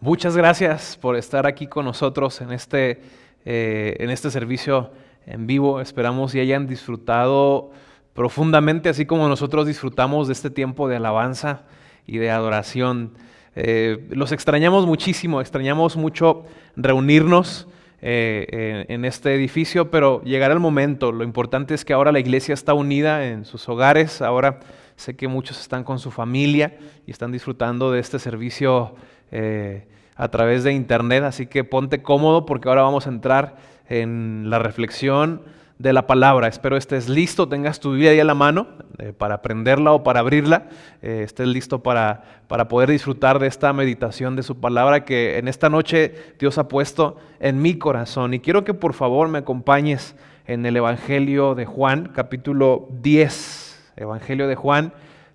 Muchas gracias por estar aquí con nosotros en este servicio en vivo. Esperamos y hayan disfrutado profundamente, así como nosotros disfrutamos de este tiempo de alabanza y de adoración. Los extrañamos muchísimo, extrañamos mucho reunirnos en este edificio, pero llegará el momento. Lo importante es que ahora la iglesia está unida en sus hogares. Ahora sé que muchos están con su familia y están disfrutando de este servicio a través de internet, así que ponte cómodo porque ahora vamos a entrar en la reflexión de la palabra. Espero estés listo, tengas tu Biblia ahí a la mano para aprenderla o para abrirla, estés listo para poder disfrutar de esta meditación de su palabra que en esta noche Dios ha puesto en mi corazón. Y quiero que por favor me acompañes en el Evangelio de Juan, capítulo 10. Evangelio de Juan,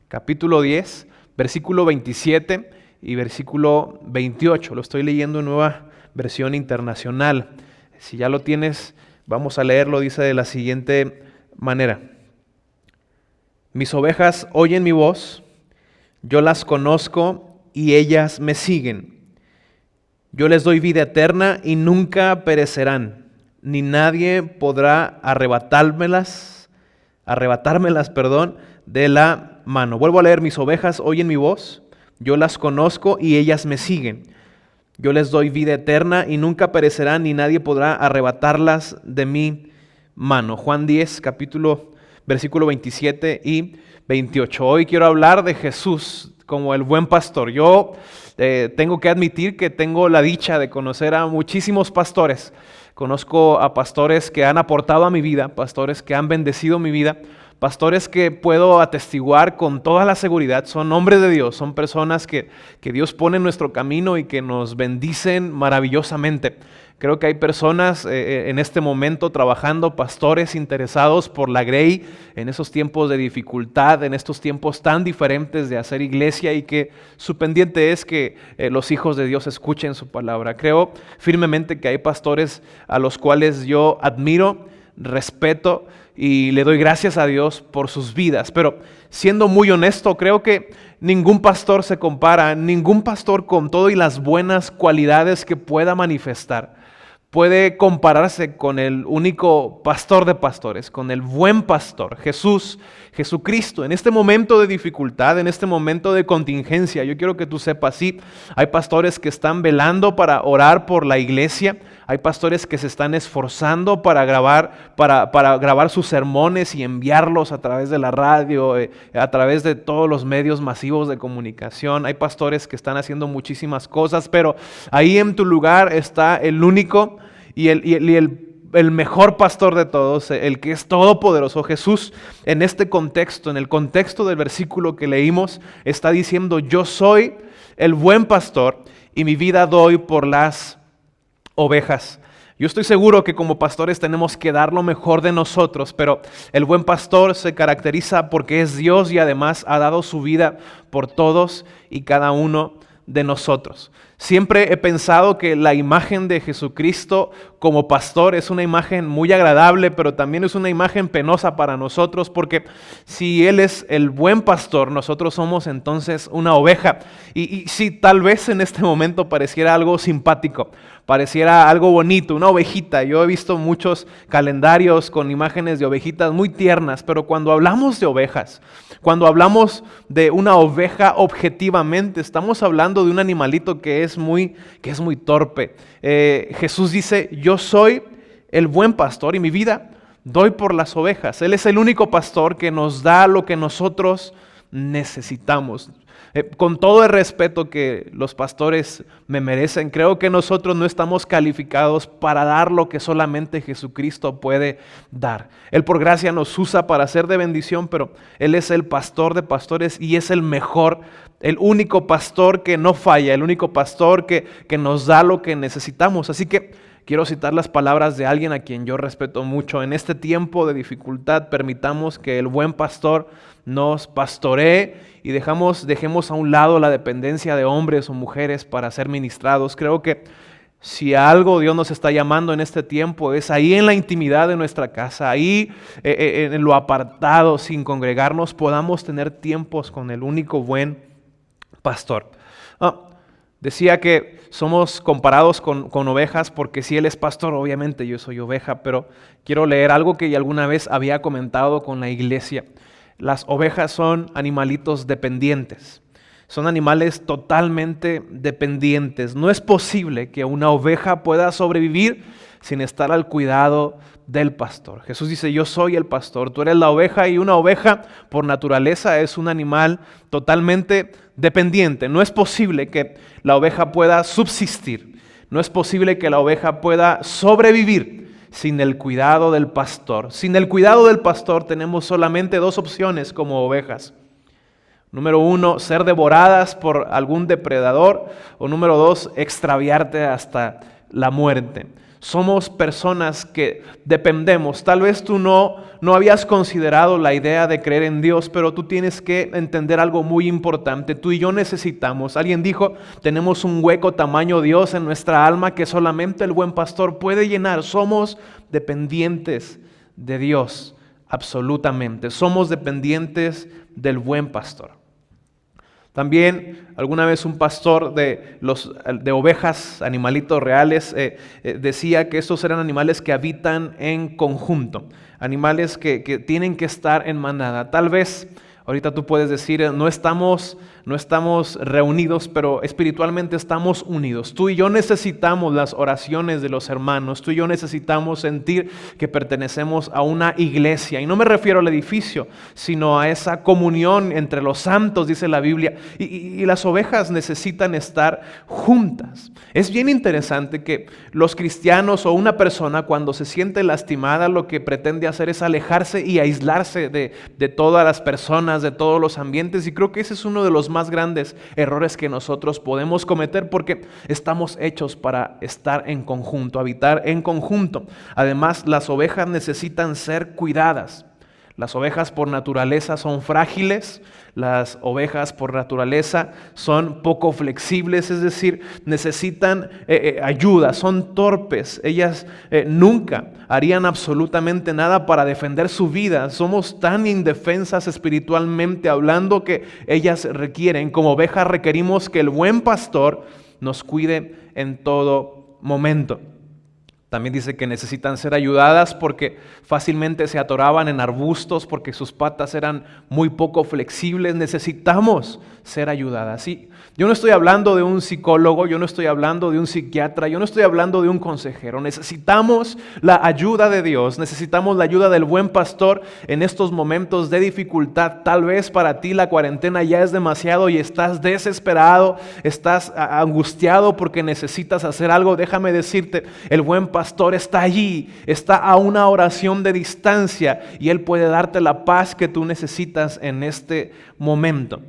capítulo 10, versículo 27 y versículo 28. Lo estoy leyendo en Nueva Versión Internacional. Si ya lo tienes, vamos a leerlo. Dice de la siguiente manera: Mis ovejas oyen mi voz, yo las conozco y ellas me siguen. Yo les doy vida eterna y nunca perecerán, ni nadie podrá arrebatármelas, de la mano. Vuelvo a leer: mis ovejas oyen mi voz, yo las conozco y ellas me siguen. Yo les doy vida eterna y nunca perecerán, ni nadie podrá arrebatarlas de mi mano. Juan 10, versículo 27 y 28. Hoy quiero hablar de Jesús como el buen pastor. Yo tengo que admitir que tengo la dicha de conocer a muchísimos pastores. Conozco a pastores que han aportado a mi vida, pastores que han bendecido mi vida, pastores que puedo atestiguar con toda la seguridad son hombres de Dios, son personas que Dios pone en nuestro camino y que nos bendicen maravillosamente. Creo que hay personas en este momento trabajando, pastores interesados por la Grey en esos tiempos de dificultad, en estos tiempos tan diferentes de hacer iglesia, y que su pendiente es que los hijos de Dios escuchen su palabra. Creo firmemente que hay pastores a los cuales yo admiro, respeto y le doy gracias a Dios por sus vidas, pero siendo muy honesto, creo que ningún pastor se compara, ningún pastor con todo y las buenas cualidades que pueda manifestar puede compararse con el único pastor de pastores, con el buen pastor, Jesucristo. En este momento de dificultad, en este momento de contingencia, yo quiero que tú sepas, sí, hay pastores que están velando para orar por la iglesia, hay pastores que se están esforzando para grabar sus sermones y enviarlos a través de la radio, a través de todos los medios masivos de comunicación. Hay pastores que están haciendo muchísimas cosas, pero ahí en tu lugar está el único y el mejor pastor de todos, el que es todopoderoso. Jesús, en este contexto, en el contexto del versículo que leímos, está diciendo: yo soy el buen pastor y mi vida doy por las ovejas. Yo estoy seguro que como pastores tenemos que dar lo mejor de nosotros, pero el buen pastor se caracteriza porque es Dios y además ha dado su vida por todos y cada uno de nosotros. Siempre he pensado que la imagen de Jesucristo como pastor es una imagen muy agradable, pero también es una imagen penosa para nosotros, porque si Él es el buen pastor, nosotros somos entonces una oveja. Y sí, tal vez en este momento pareciera algo simpático, pareciera algo bonito, una ovejita. Yo he visto muchos calendarios con imágenes de ovejitas muy tiernas, pero cuando hablamos de ovejas, cuando hablamos de una oveja objetivamente, estamos hablando de un animalito que es muy torpe. Jesús dice: yo soy el buen pastor y mi vida doy por las ovejas. Él es el único pastor que nos da lo que nosotros necesitamos. Con todo el respeto que los pastores me merecen, creo que nosotros no estamos calificados para dar lo que solamente Jesucristo puede dar. Él por gracia nos usa para ser de bendición, pero Él es el pastor de pastores y es el mejor, el único pastor que no falla, el único pastor que nos da lo que necesitamos. Así que quiero citar las palabras de alguien a quien yo respeto mucho. En este tiempo de dificultad, permitamos que el buen pastor nos pastoree y dejemos a un lado la dependencia de hombres o mujeres para ser ministrados. Creo que si a algo Dios nos está llamando en este tiempo es ahí en la intimidad de nuestra casa, ahí en lo apartado, sin congregarnos, podamos tener tiempos con el único buen pastor. Decía que somos comparados con ovejas porque si Él es pastor, obviamente yo soy oveja, pero quiero leer algo que ya alguna vez había comentado con la iglesia. Las ovejas son animalitos dependientes, son animales totalmente dependientes. No es posible que una oveja pueda sobrevivir sin estar al cuidado del pastor. Jesús dice, yo soy el pastor, tú eres la oveja, y una oveja por naturaleza es un animal totalmente dependiente. No es posible que la oveja pueda subsistir, no es posible que la oveja pueda sobrevivir sin el cuidado del pastor. Sin el cuidado del pastor tenemos solamente dos opciones como ovejas. Número uno, ser devoradas por algún depredador, o número dos, extraviarte hasta la muerte. Somos personas que dependemos. Tal vez tú no habías considerado la idea de creer en Dios, pero tú tienes que entender algo muy importante. Tú y yo necesitamos. Alguien dijo, tenemos un hueco tamaño Dios en nuestra alma que solamente el buen pastor puede llenar. Somos dependientes de Dios, absolutamente. Somos dependientes del buen pastor. También alguna vez un pastor de ovejas, animalitos reales, decía que estos eran animales que habitan en conjunto, animales que tienen que estar en manada. Tal vez ahorita tú puedes decir, no estamos reunidos, pero espiritualmente estamos unidos. Tú y yo necesitamos las oraciones de los hermanos. Tú y yo necesitamos sentir que pertenecemos a una iglesia. Y no me refiero al edificio, sino a esa comunión entre los santos, dice la Biblia. Y las ovejas necesitan estar juntas. Es bien interesante que los cristianos o una persona cuando se siente lastimada, lo que pretende hacer es alejarse y aislarse de todas las personas, de todos los ambientes, y creo que ese es uno de los más grandes errores que nosotros podemos cometer porque estamos hechos para estar en conjunto, habitar en conjunto. Además, las ovejas necesitan ser cuidadas. Las ovejas por naturaleza son frágiles, las ovejas por naturaleza son poco flexibles, es decir, necesitan ayuda, son torpes. Ellas nunca harían absolutamente nada para defender su vida. Somos tan indefensas espiritualmente hablando que ellas requieren, como ovejas requerimos que el buen pastor nos cuide en todo momento. También dice que necesitan ser ayudadas porque fácilmente se atoraban en arbustos porque sus patas eran muy poco flexibles. Necesitamos ser ayudadas. Sí, yo no estoy hablando de un psicólogo, yo no estoy hablando de un psiquiatra, yo no estoy hablando de un consejero. Necesitamos la ayuda de Dios, necesitamos la ayuda del buen pastor en estos momentos de dificultad. Tal vez para ti la cuarentena ya es demasiado y estás desesperado, estás angustiado porque necesitas hacer algo. Déjame decirte, el buen pastor está allí, está a una oración de distancia y Él puede darte la paz que tú necesitas en este momento.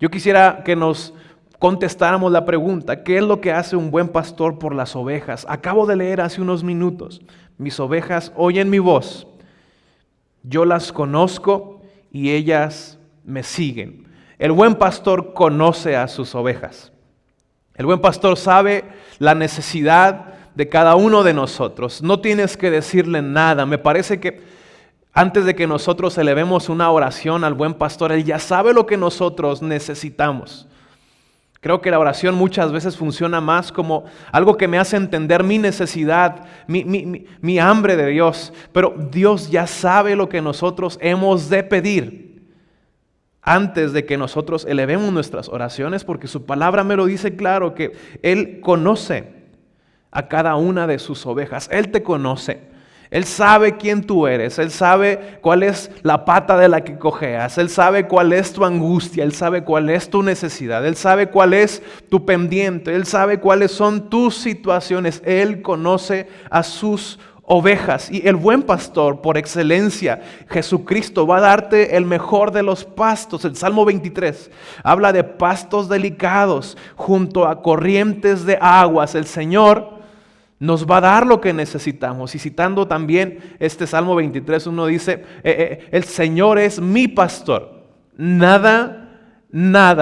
Yo quisiera que nos contestáramos la pregunta, ¿qué es lo que hace un buen pastor por las ovejas? Acabo de leer hace unos minutos, mis ovejas oyen mi voz, yo las conozco y ellas me siguen. El buen pastor conoce a sus ovejas. El buen pastor sabe la necesidad de cada uno de nosotros. No tienes que decirle nada. Me parece que antes de que nosotros elevemos una oración al buen pastor, Él ya sabe lo que nosotros necesitamos. Creo que la oración muchas veces funciona más como algo que me hace entender mi necesidad, mi hambre de Dios. Pero Dios ya sabe lo que nosotros hemos de pedir antes de que nosotros elevemos nuestras oraciones, porque su palabra me lo dice claro, que Él conoce a cada una de sus ovejas. Él te conoce. Él sabe quién tú eres, Él sabe cuál es la pata de la que cojeas, Él sabe cuál es tu angustia, Él sabe cuál es tu necesidad, Él sabe cuál es tu pendiente, Él sabe cuáles son tus situaciones. Él conoce a sus ovejas y el buen pastor por excelencia, Jesucristo, va a darte el mejor de los pastos. El Salmo 23 habla de pastos delicados junto a corrientes de aguas. El Señor nos va a dar lo que necesitamos. Y citando también este Salmo 23, uno dice, el Señor es mi pastor. Nada,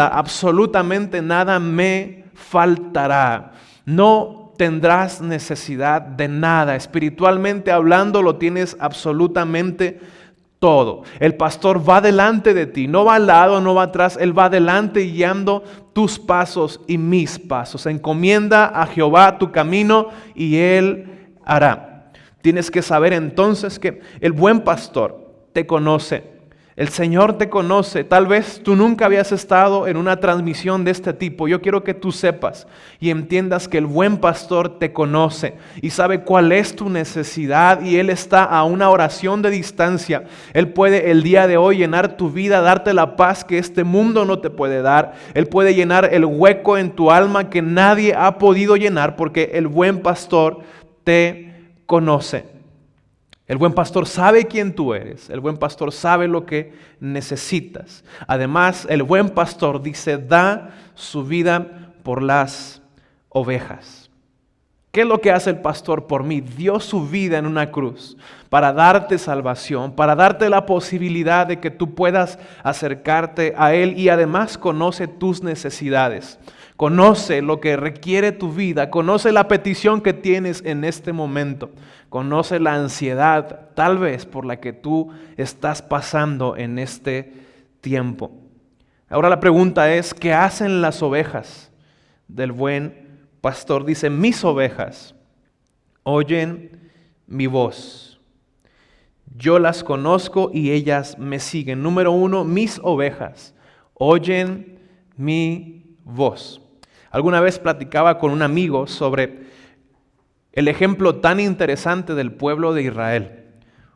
absolutamente nada me faltará. No tendrás necesidad de nada. Espiritualmente hablando, lo tienes absolutamente todo. El pastor va delante de ti, no va al lado, no va atrás, Él va delante guiando tus pasos y mis pasos. Encomienda a Jehová tu camino y Él hará. Tienes que saber entonces que el buen pastor te conoce. El Señor te conoce. Tal vez tú nunca habías estado en una transmisión de este tipo. Yo quiero que tú sepas y entiendas que el buen pastor te conoce y sabe cuál es tu necesidad, y Él está a una oración de distancia. Él puede el día de hoy llenar tu vida, darte la paz que este mundo no te puede dar. Él puede llenar el hueco en tu alma que nadie ha podido llenar, porque el buen pastor te conoce. El buen pastor sabe quién tú eres. El buen pastor sabe lo que necesitas. Además, el buen pastor dice, da su vida por las ovejas. ¿Qué es lo que hace el pastor por mí? Dio su vida en una cruz para darte salvación, para darte la posibilidad de que tú puedas acercarte a Él, y además conoce tus necesidades. Conoce lo que requiere tu vida, conoce la petición que tienes en este momento, conoce la ansiedad tal vez por la que tú estás pasando en este tiempo. Ahora la pregunta es, ¿qué hacen las ovejas del buen pastor? Dice, mis ovejas oyen mi voz. Yo las conozco y ellas me siguen. Número 1, mis ovejas oyen mi voz. Alguna vez platicaba con un amigo sobre el ejemplo tan interesante del pueblo de Israel.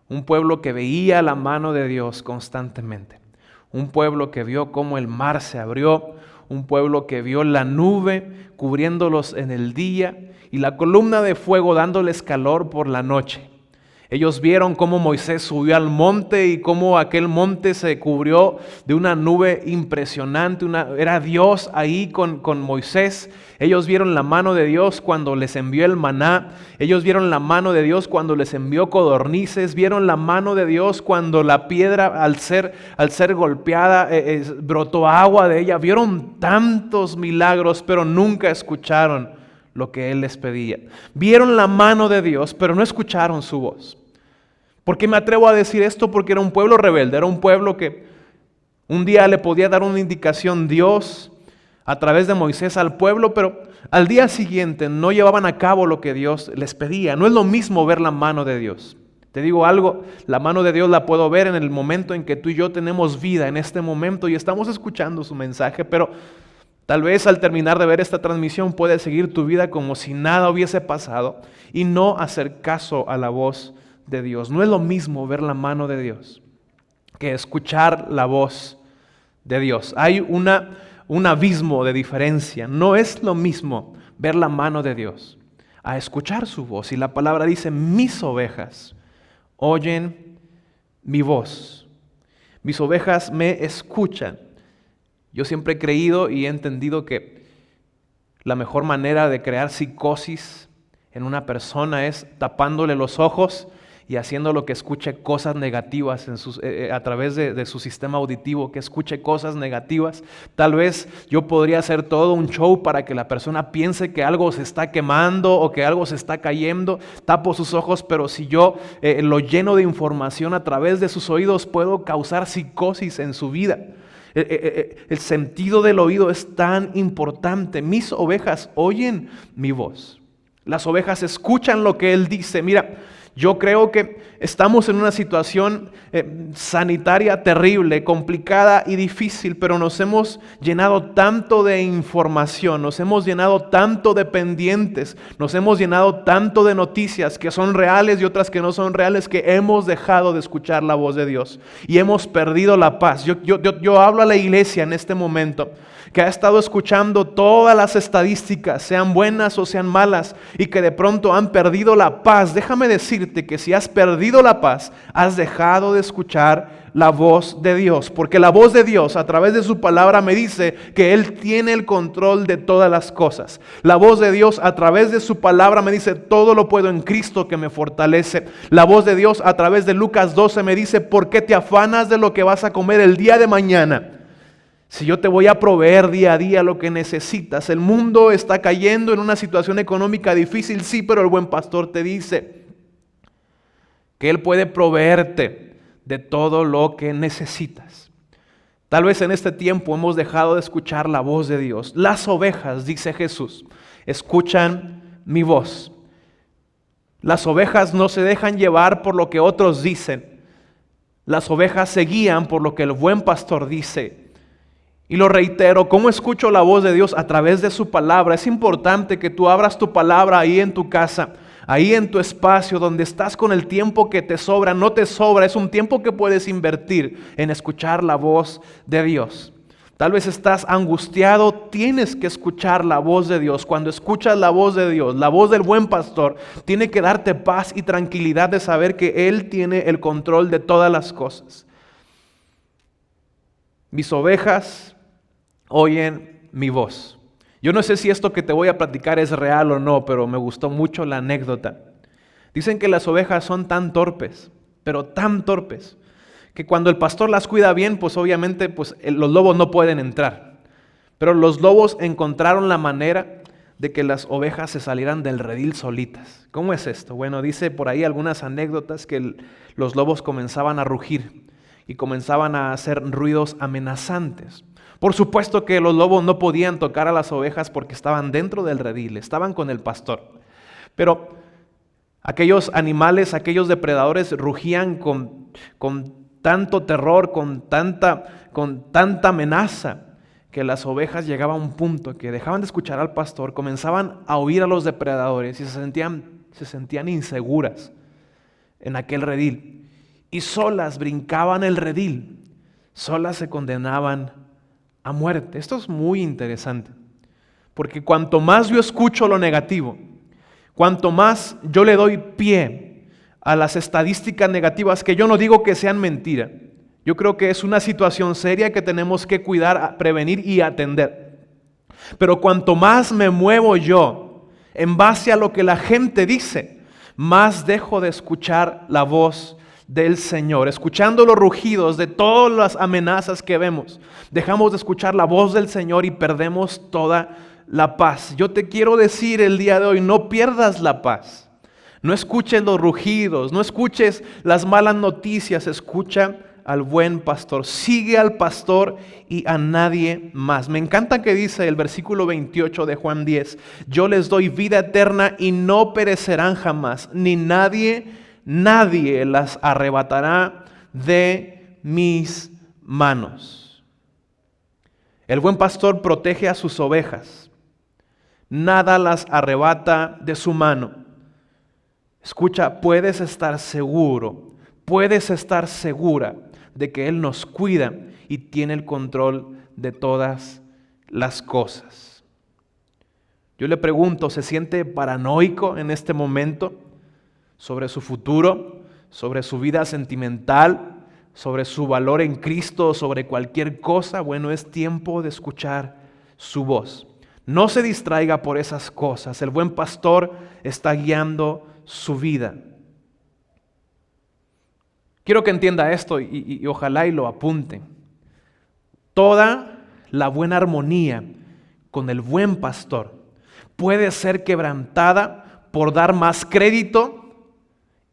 Un pueblo que veía la mano de Dios constantemente. Un pueblo que vio cómo el mar se abrió. Un pueblo que vio la nube cubriéndolos en el día y la columna de fuego dándoles calor por la noche. Ellos vieron cómo Moisés subió al monte y cómo aquel monte se cubrió de una nube impresionante. Era Dios ahí con Moisés. Ellos vieron la mano de Dios cuando les envió el maná. Ellos vieron la mano de Dios cuando les envió codornices. Vieron la mano de Dios cuando la piedra al ser golpeada brotó agua de ella. Vieron tantos milagros, pero nunca escucharon lo que Él les pedía. Vieron la mano de Dios, pero no escucharon su voz. ¿Por qué me atrevo a decir esto? Porque era un pueblo rebelde, era un pueblo que un día le podía dar una indicación Dios a través de Moisés al pueblo, pero al día siguiente no llevaban a cabo lo que Dios les pedía. No es lo mismo ver la mano de Dios. Te digo algo, la mano de Dios la puedo ver en el momento en que tú y yo tenemos vida, en este momento, y estamos escuchando su mensaje, pero tal vez al terminar de ver esta transmisión puedes seguir tu vida como si nada hubiese pasado y no hacer caso a la voz de Dios. No es lo mismo ver la mano de Dios que escuchar la voz de Dios. Hay un abismo de diferencia. No es lo mismo ver la mano de Dios a escuchar su voz. Y la palabra dice, mis ovejas oyen mi voz. Mis ovejas me escuchan. Yo siempre he creído y he entendido que la mejor manera de crear psicosis en una persona es tapándole los ojos y haciéndolo que escuche cosas negativas a través de su sistema auditivo, que escuche cosas negativas. Tal vez yo podría hacer todo un show para que la persona piense que algo se está quemando o que algo se está cayendo. Tapo sus ojos, pero si yo lo lleno de información a través de sus oídos, puedo causar psicosis en su vida. El sentido del oído es tan importante. Mis ovejas oyen mi voz. Las ovejas escuchan lo que Él dice. Mira, yo creo que estamos en una situación sanitaria terrible, complicada y difícil, pero nos hemos llenado tanto de información, nos hemos llenado tanto de pendientes, nos hemos llenado tanto de noticias que son reales y otras que no son reales, que hemos dejado de escuchar la voz de Dios y hemos perdido la paz. Yo hablo a la iglesia en este momento que ha estado escuchando todas las estadísticas, sean buenas o sean malas, y que de pronto han perdido la paz. Déjame decirte que si has perdido la paz, has dejado de escuchar la voz de Dios, porque la voz de Dios a través de su palabra me dice que Él tiene el control de todas las cosas. La voz de Dios a través de su palabra me dice, todo lo puedo en Cristo que me fortalece. La voz de Dios a través de Lucas 12 me dice, ¿por qué te afanas de lo que vas a comer el día de mañana? Si yo te voy a proveer día a día lo que necesitas. El mundo está cayendo en una situación económica difícil, sí, pero el buen pastor te dice que Él puede proveerte de todo lo que necesitas. Tal vez en este tiempo hemos dejado de escuchar la voz de Dios. Las ovejas, dice Jesús, escuchan mi voz. Las ovejas no se dejan llevar por lo que otros dicen. Las ovejas se guían por lo que el buen pastor dice. Y lo reitero, ¿cómo escucho la voz de Dios? A través de su palabra. Es importante que tú abras tu palabra ahí en tu casa, ahí en tu espacio donde estás con el tiempo que te sobra. No te sobra, es un tiempo que puedes invertir en escuchar la voz de Dios. Tal vez estás angustiado, tienes que escuchar la voz de Dios. Cuando escuchas la voz de Dios, la voz del buen pastor, tiene que darte paz y tranquilidad de saber que Él tiene el control de todas las cosas. Mis ovejas oyen mi voz. Yo no sé si esto que te voy a platicar es real o no, pero me gustó mucho la anécdota. Dicen que las ovejas son tan torpes, pero tan torpes, que cuando el pastor las cuida bien, pues obviamente los lobos no pueden entrar. Pero los lobos encontraron la manera de que las ovejas se salieran del redil solitas. ¿Cómo es esto? Bueno, dice por ahí algunas anécdotas que los lobos comenzaban a rugir y comenzaban a hacer ruidos amenazantes. Por supuesto que los lobos no podían tocar a las ovejas porque estaban dentro del redil, estaban con el pastor. Pero aquellos animales, aquellos depredadores rugían con tanto terror, con tanta amenaza, que las ovejas llegaban a un punto que dejaban de escuchar al pastor, comenzaban a oír a los depredadores y se sentían inseguras en aquel redil. Y solas brincaban el redil, solas se condenaban a muerte. Esto es muy interesante, porque cuanto más yo escucho lo negativo, cuanto más yo le doy pie a las estadísticas negativas, que yo no digo que sean mentira, yo creo que es una situación seria que tenemos que cuidar, prevenir y atender. Pero cuanto más me muevo yo en base a lo que la gente dice, más dejo de escuchar la voz del Señor. Escuchando los rugidos de todas las amenazas que vemos, dejamos de escuchar la voz del Señor y perdemos toda la paz. Yo te quiero decir el día de hoy, no pierdas la paz. No escuches los rugidos, no escuches las malas noticias, escucha al buen pastor. Sigue al pastor y a nadie más. Me encanta que dice el versículo 28 de Juan 10, yo les doy vida eterna y no perecerán jamás, ni nadie las arrebatará de mis manos. El buen pastor protege a sus ovejas. Nada las arrebata de su mano. Escucha, puedes estar seguro, puedes estar segura de que Él nos cuida y tiene el control de todas las cosas. Yo le pregunto, ¿se siente paranoico en este momento sobre su futuro, sobre su vida sentimental, sobre su valor en Cristo, sobre cualquier cosa? Bueno, es tiempo de escuchar su voz. No se distraiga por esas cosas. El buen pastor está guiando su vida. Quiero que entienda esto y ojalá y lo apunte. Toda la buena armonía con el buen pastor puede ser quebrantada por dar más crédito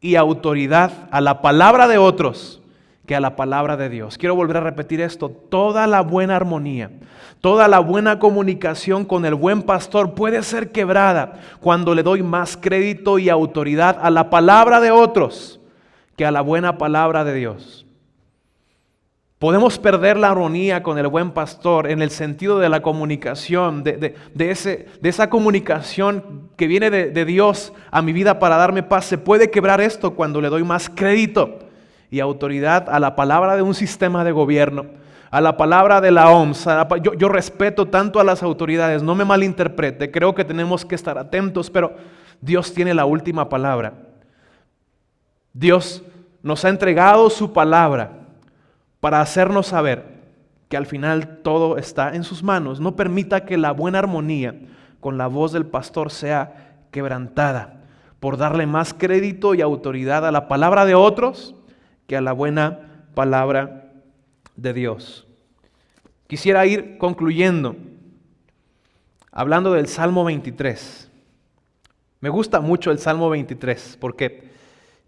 y autoridad a la palabra de otros que a la palabra de Dios. Quiero volver a repetir esto. Toda la buena armonía, toda la buena comunicación con el buen pastor puede ser quebrada cuando le doy más crédito y autoridad a la palabra de otros que a la buena palabra de Dios. Podemos perder la armonía con el buen pastor en el sentido de la comunicación, de esa comunicación que viene de Dios a mi vida para darme paz. Se puede quebrar esto cuando le doy más crédito y autoridad a la palabra de un sistema de gobierno, a la palabra de la OMS. Yo respeto tanto a las autoridades, no me malinterprete, creo que tenemos que estar atentos, pero Dios tiene la última palabra. Dios nos ha entregado su palabra para hacernos saber que al final todo está en sus manos. No permita que la buena armonía con la voz del pastor sea quebrantada por darle más crédito y autoridad a la palabra de otros que a la buena palabra de Dios. Quisiera ir concluyendo hablando del Salmo 23. Me gusta mucho el Salmo 23 porque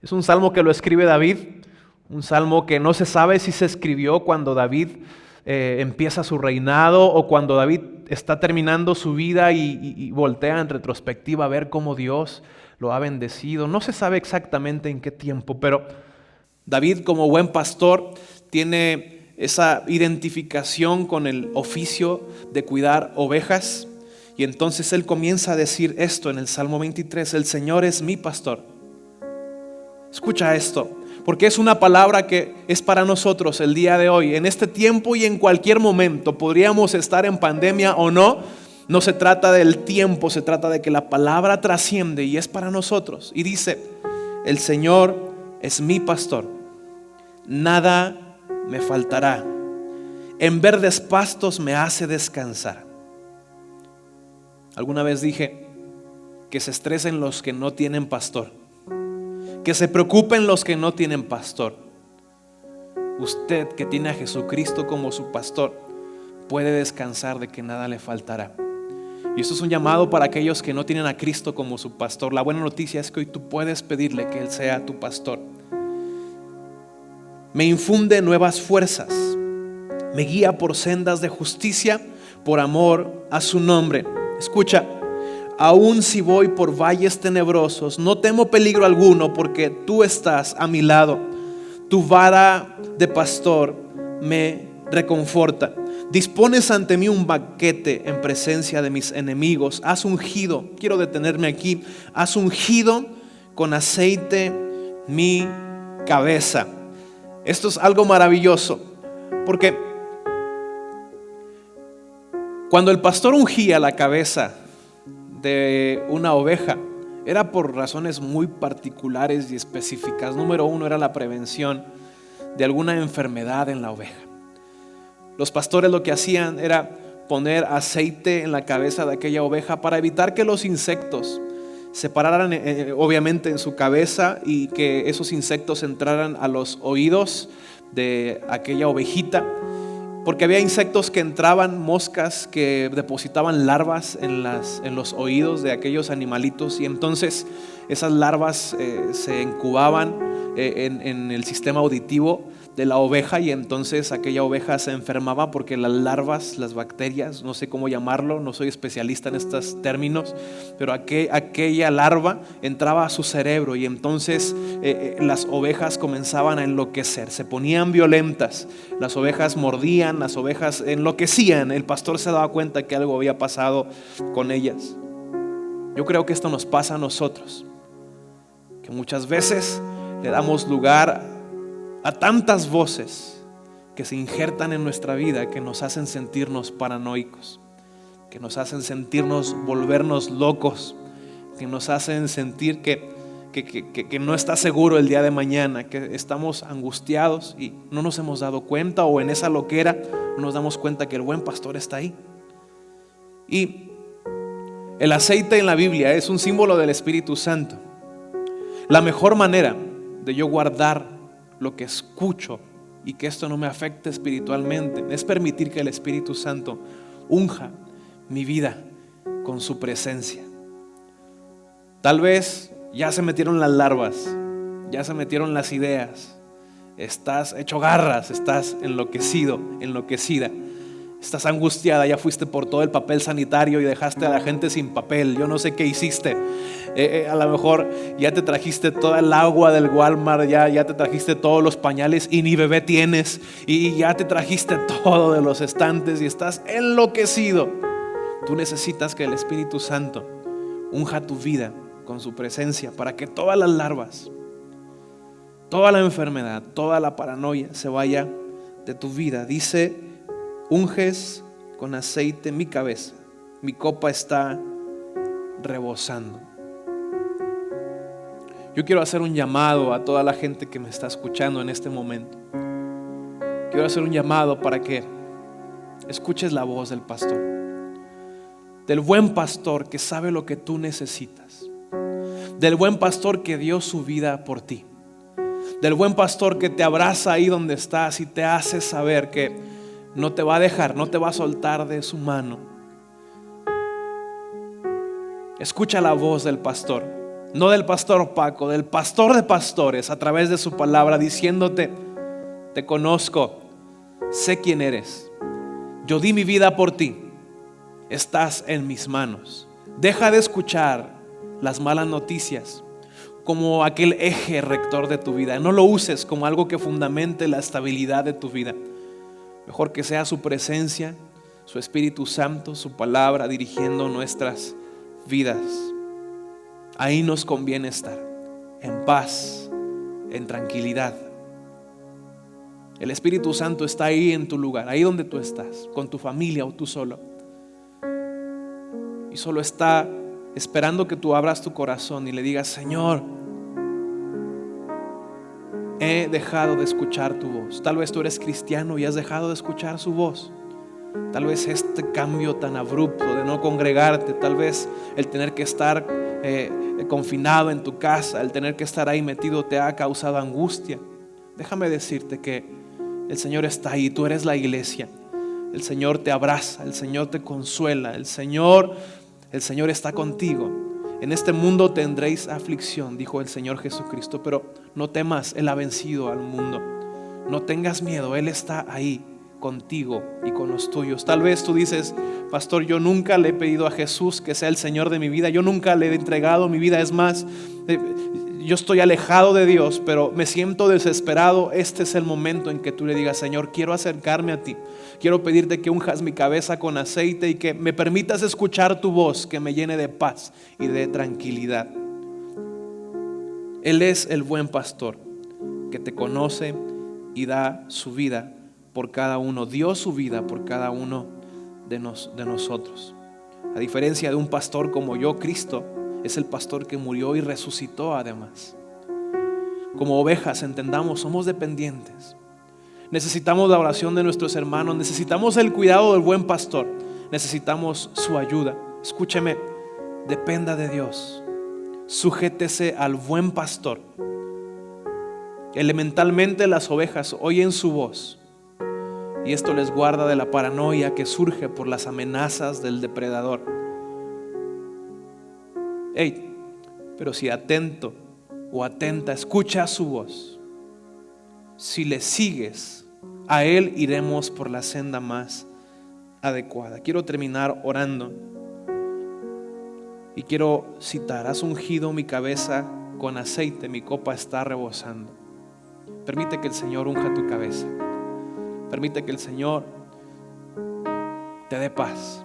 es un salmo que lo escribe David Un salmo que no se sabe si se escribió cuando David empieza su reinado o cuando David está terminando su vida y voltea en retrospectiva a ver cómo Dios lo ha bendecido. No se sabe exactamente en qué tiempo, pero David, como buen pastor, tiene esa identificación con el oficio de cuidar ovejas. Y entonces él comienza a decir esto en el Salmo 23: el Señor es mi pastor. Escucha esto, porque es una palabra que es para nosotros el día de hoy. En este tiempo y en cualquier momento, podríamos estar en pandemia o no. No se trata del tiempo, se trata de que la palabra trasciende y es para nosotros. Y dice: el Señor es mi pastor, nada me faltará. En verdes pastos me hace descansar. Alguna vez dije que se estresen los que no tienen pastor, que se preocupen los que no tienen pastor. Usted, que tiene a Jesucristo como su pastor, puede descansar de que nada le faltará. Y esto es un llamado para aquellos que no tienen a Cristo como su pastor. La buena noticia es que hoy tú puedes pedirle que Él sea tu pastor. Me infunde nuevas fuerzas, me guía por sendas de justicia por amor a su nombre. Escucha: aun si voy por valles tenebrosos, no temo peligro alguno, porque tú estás a mi lado. Tu vara de pastor me reconforta. Dispones ante mí un banquete en presencia de mis enemigos. Has ungido, quiero detenerme aquí, has ungido con aceite mi cabeza. Esto es algo maravilloso, porque cuando el pastor ungía la cabeza de una oveja, era por razones muy particulares y específicas. Número uno, era la prevención de alguna enfermedad en la oveja. Los pastores lo que hacían era poner aceite en la cabeza de aquella oveja para evitar que los insectos se pararan obviamente en su cabeza y que esos insectos entraran a los oídos de aquella ovejita. Porque había insectos que entraban, moscas que depositaban larvas en los oídos de aquellos animalitos, y entonces esas larvas se incubaban en el sistema auditivo de la oveja, y entonces aquella oveja se enfermaba porque las larvas, las bacterias, no sé cómo llamarlo, no soy especialista en estos términos, pero aquella larva entraba a su cerebro y entonces las ovejas comenzaban a enloquecer, se ponían violentas, las ovejas mordían, las ovejas enloquecían. El pastor se daba cuenta que algo había pasado con ellas. Yo creo que esto nos pasa a nosotros, que muchas veces le damos lugar a tantas voces que se injertan en nuestra vida, que nos hacen sentirnos paranoicos, que nos hacen sentirnos, volvernos locos, que nos hacen sentir que no está seguro el día de mañana, que estamos angustiados y no nos hemos dado cuenta, o en esa loquera no nos damos cuenta que el buen pastor está ahí. Y el aceite en la Biblia es un símbolo del Espíritu Santo. La mejor manera de yo guardar lo que escucho y que esto no me afecte espiritualmente es permitir que el Espíritu Santo unja mi vida con su presencia. Tal vez ya se metieron las larvas, ya se metieron las ideas, estás hecho garras, estás enloquecido, enloquecida, estás angustiada, ya fuiste por todo el papel sanitario y dejaste a la gente sin papel. Yo no sé qué hiciste. A lo mejor ya te trajiste toda el agua del Walmart, ya te trajiste todos los pañales y ni bebé tienes, y ya te trajiste todo de los estantes y estás enloquecido. Tú necesitas que el Espíritu Santo unja tu vida con su presencia para que todas las larvas, toda la enfermedad, toda la paranoia se vaya de tu vida. Dice: unges con aceite mi cabeza, mi copa está rebosando. Yo quiero hacer un llamado a toda la gente que me está escuchando en este momento. Quiero hacer un llamado para que escuches la voz del pastor, del buen pastor que sabe lo que tú necesitas, del buen pastor que dio su vida por ti, del buen pastor que te abraza ahí donde estás y te hace saber que no te va a dejar, no te va a soltar de su mano. Escucha la voz del pastor. no del pastor Paco, del pastor de pastores, a través de su palabra, diciéndote: te conozco, sé quién eres, yo di mi vida por ti, estás en mis manos. Deja de escuchar las malas noticias como aquel eje rector de tu vida. No lo uses como algo que fundamente la estabilidad de tu vida. Mejor que sea su presencia, su Espíritu Santo, su palabra dirigiendo nuestras vidas. Ahí nos conviene estar, en paz, en tranquilidad. El Espíritu Santo está ahí en tu lugar, ahí donde tú estás, con tu familia o tú solo. Y solo está esperando que tú abras tu corazón y le digas: Señor, he dejado de escuchar tu voz. Tal vez tú eres cristiano y has dejado de escuchar su voz. Tal vez este cambio tan abrupto de no congregarte, tal vez el tener que estar confinado en tu casa, el tener que estar ahí metido te ha causado angustia. Déjame decirte que el Señor está ahí, tú eres la iglesia. El Señor te abraza, el Señor te consuela, el Señor está contigo. En este mundo tendréis aflicción, dijo el Señor Jesucristo, pero no temas, Él ha vencido al mundo. No tengas miedo, Él está ahí contigo y con los tuyos. Tal vez tú dices: pastor, yo nunca le he pedido a Jesús que sea el Señor de mi vida, yo nunca le he entregado mi vida, es más, yo estoy alejado de Dios, pero me siento desesperado. Este es el momento en que tú le digas: Señor, quiero acercarme a ti, quiero pedirte que unjas mi cabeza con aceite y que me permitas escuchar tu voz, que me llene de paz y de tranquilidad. Él es el buen pastor que te conoce y da su vida por cada uno, dio su vida por cada uno de nosotros. A diferencia de un pastor como yo, Cristo es el pastor que murió y resucitó además. Como ovejas, entendamos, somos dependientes. Necesitamos la oración de nuestros hermanos, necesitamos el cuidado del buen pastor, necesitamos su ayuda. Escúcheme, dependa de Dios, sujétese al buen pastor. Elementalmente las ovejas oyen su voz y esto les guarda de la paranoia que surge por las amenazas del depredador. Pero si atento o atenta escucha su voz, si le sigues, a Él iremos por la senda más adecuada. Quiero terminar orando y quiero citar: has ungido mi cabeza con aceite, mi copa está rebosando. Permite que el Señor unja tu cabeza. Permite que el Señor te dé paz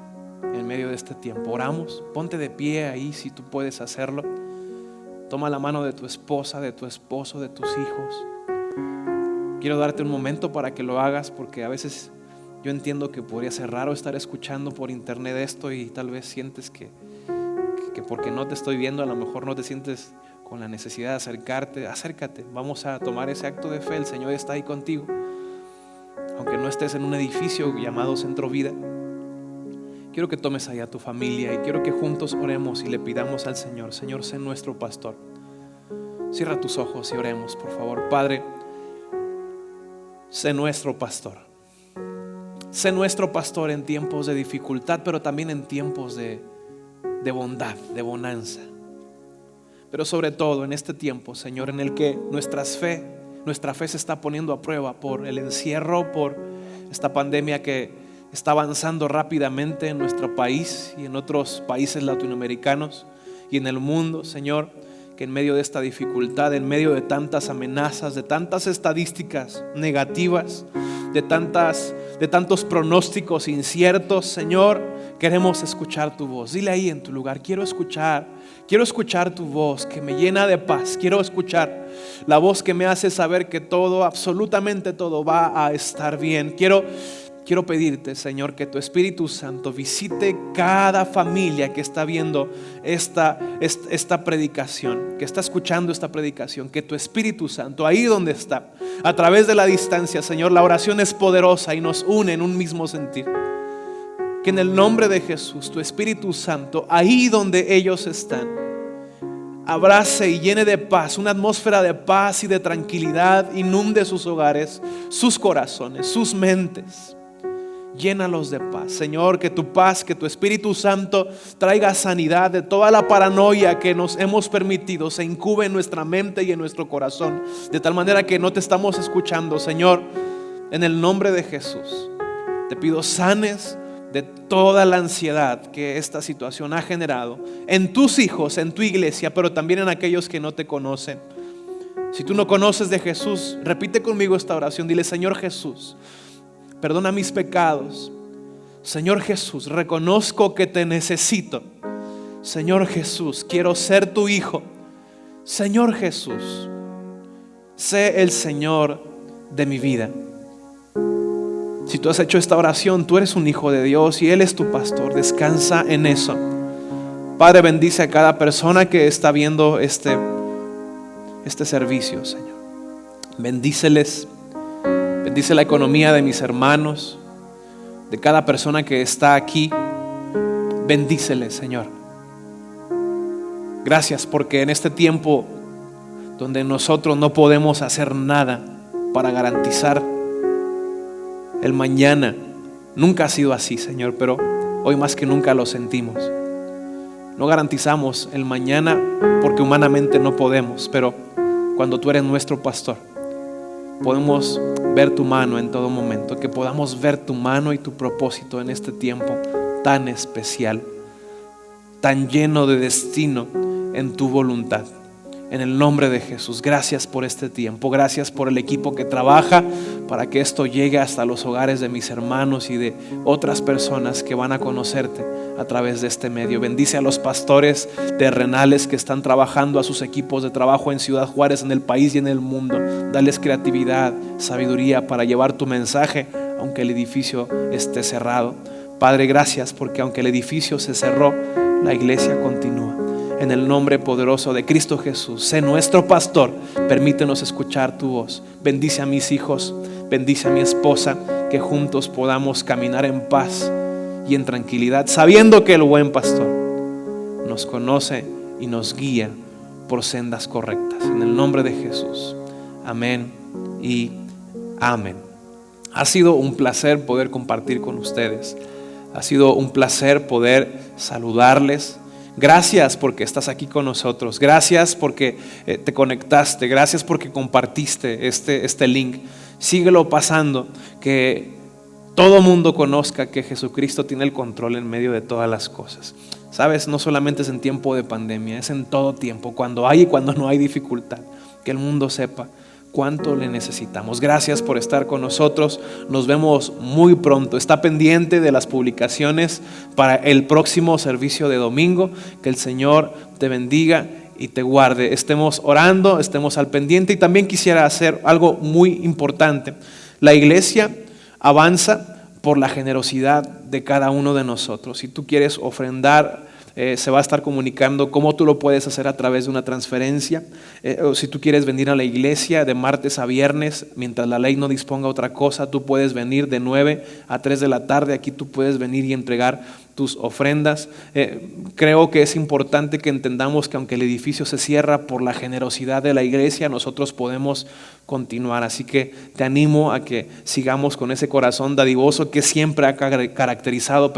en medio de este tiempo. Oramos, ponte de pie ahí si tú puedes hacerlo. Toma la mano de tu esposa, de tu esposo, de tus hijos. Quiero darte un momento para que lo hagas, porque a veces yo entiendo que podría ser raro estar escuchando por internet esto y tal vez sientes que porque no te estoy viendo, a lo mejor no te sientes con la necesidad de acercarte. Acércate, vamos a tomar ese acto de fe. El Señor está ahí contigo. Aunque no estés en un edificio llamado Centro Vida, quiero que tomes ahí a tu familia y quiero que juntos oremos y le pidamos al Señor: Señor, sé nuestro pastor. Cierra tus ojos y oremos, por favor. Padre, sé nuestro pastor. Sé nuestro pastor en tiempos de dificultad, pero también en tiempos de bondad, de bonanza. Pero sobre todo en este tiempo, Señor, en el que nuestra fe se está poniendo a prueba por el encierro, por esta pandemia que está avanzando rápidamente en nuestro país y en otros países latinoamericanos y en el mundo. Señor, que en medio de esta dificultad, en medio de tantas amenazas, de tantas estadísticas negativas, de tantos pronósticos inciertos, Señor, queremos escuchar tu voz. Dile ahí en tu lugar: quiero escuchar tu voz que me llena de paz. Quiero escuchar la voz que me hace saber que todo, absolutamente todo va a estar bien. Quiero pedirte, Señor, que tu Espíritu Santo visite cada familia que está viendo esta predicación, que está escuchando esta predicación. Que tu Espíritu Santo, ahí donde está, a través de la distancia, Señor, la oración es poderosa y nos une en un mismo sentir. Que en el nombre de Jesús, tu Espíritu Santo, ahí donde ellos están, abrace y llene de paz, una atmósfera de paz y de tranquilidad, inunde sus hogares, sus corazones, sus mentes. Llénalos de paz. Señor, que tu paz, que tu Espíritu Santo traiga sanidad de toda la paranoia que nos hemos permitido se incube en nuestra mente y en nuestro corazón, de tal manera que no te estamos escuchando. Señor, en el nombre de Jesús, te pido sanes de toda la ansiedad que esta situación ha generado en tus hijos, en tu iglesia, pero también en aquellos que no te conocen. Si tú no conoces de Jesús, repite conmigo esta oración. Dile: Señor Jesús, perdona mis pecados. Señor Jesús, reconozco que te necesito. Señor Jesús, quiero ser tu hijo. Señor Jesús, sé el Señor de mi vida. Si tú has hecho esta oración, tú eres un hijo de Dios y Él es tu pastor. Descansa en eso. Padre, bendice a cada persona que está viendo este servicio, Señor. Bendíceles. Bendice la economía de mis hermanos, de cada persona que está aquí. Bendíceles, Señor. Gracias porque en este tiempo donde nosotros no podemos hacer nada para garantizar el mañana, nunca ha sido así, Señor, pero hoy más que nunca lo sentimos. No garantizamos el mañana porque humanamente no podemos, pero cuando tú eres nuestro pastor, podemos ver tu mano en todo momento, que podamos ver tu mano y tu propósito en este tiempo tan especial, tan lleno de destino en tu voluntad. En el nombre de Jesús, gracias por este tiempo, gracias por el equipo que trabaja para que esto llegue hasta los hogares de mis hermanos y de otras personas que van a conocerte a través de este medio. Bendice a los pastores terrenales que están trabajando, a sus equipos de trabajo en Ciudad Juárez, en el país y en el mundo. Dales creatividad, sabiduría para llevar tu mensaje aunque el edificio esté cerrado. Padre, gracias porque aunque el edificio se cerró, la iglesia continúa. En el nombre poderoso de Cristo Jesús, sé nuestro pastor, permítenos escuchar tu voz. Bendice a mis hijos, bendice a mi esposa, que juntos podamos caminar en paz y en tranquilidad, sabiendo que el buen pastor nos conoce y nos guía por sendas correctas. En el nombre de Jesús, amén y amén. Ha sido un placer poder compartir con ustedes. Ha sido un placer poder saludarles. Gracias porque estás aquí con nosotros. Gracias porque te conectaste. Gracias porque compartiste este link. Síguelo pasando, que todo mundo conozca que Jesucristo tiene el control en medio de todas las cosas. Sabes, no solamente es en tiempo de pandemia, es en todo tiempo, cuando hay y cuando no hay dificultad. Que el mundo sepa cuánto le necesitamos. Gracias por estar con nosotros. Nos vemos muy pronto. Está pendiente de las publicaciones para el próximo servicio de domingo. Que el Señor te bendiga y te guarde. Estemos orando, estemos al pendiente. Y también quisiera hacer algo muy importante. La iglesia avanza por la generosidad de cada uno de nosotros. Si tú quieres ofrendar, se va a estar comunicando cómo tú lo puedes hacer a través de una transferencia. O si tú quieres venir a la iglesia de martes a viernes, mientras la ley no disponga otra cosa, tú puedes venir de 9 a 3 de la tarde. Aquí tú puedes venir y entregar tus ofrendas. Creo que es importante que entendamos que aunque el edificio se cierra, por la generosidad de la iglesia nosotros podemos continuar. Así que te animo a que sigamos con ese corazón dadivoso que siempre ha caracterizado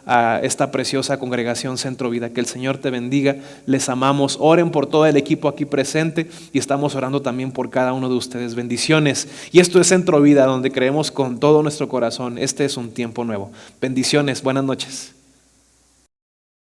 a esta preciosa congregación Centro Vida. Que el Señor te bendiga. Les amamos. Oren por todo el equipo aquí presente y estamos orando también por cada uno de ustedes. Bendiciones. Y esto es Centro Vida, donde creemos con todo nuestro corazón. Este es un tiempo nuevo. Bendiciones. Buenas noches.